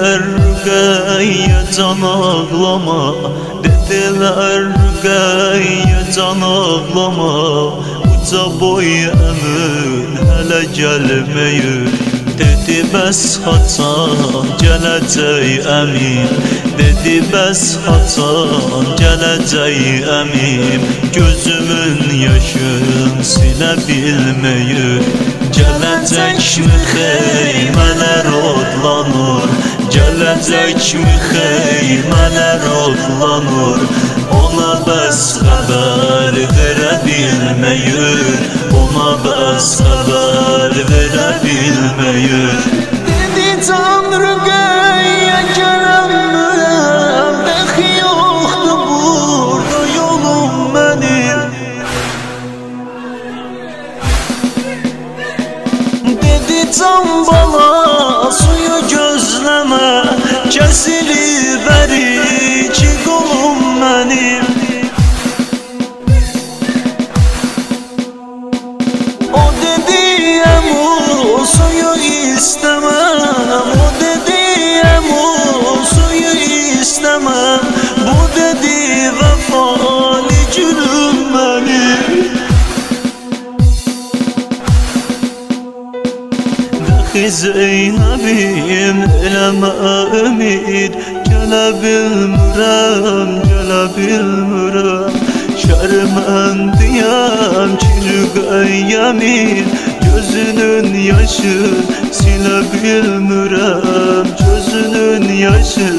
Dediler Rüqeyye can ağlama, dediler Rüqeyye can ağlama. Uca boy əmir hələ gəlməyir, dedi bəs haçan gələcək əmim, dedi bəs haçan gələcək əmim. Gözümün yaşın silə bilməyir, gələcəkmi xeymələr odlanır, gələcəkmi xeymələr odlanır. Ona bəs xəbər verə bilməyir, ona bəs xəbər verə bilməyir. Dedi can Rüqeyye gələnməm, dəxi yoxdur burada yolum mənim. Dedi can bala suyu gözləmə, kəsilib əri ki qolum mənim. O dediyəm o suyu istemem, o dediyəm o suyu istemem. Bu dedi vəfalı gülüm mənim. Dəxi Zeynəbim eləmə ümid, gələ bilmirəm, gələ bilmirəm. Şərməndiyəm ki Rüqeyyəmin gözünün yaşın silə bilmirəm, gözünün yaşın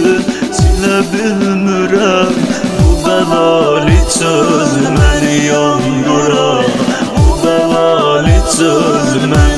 silə bilmirəm. Bu bəlalı çöl məni yandırar, bu bəlalı çöl məni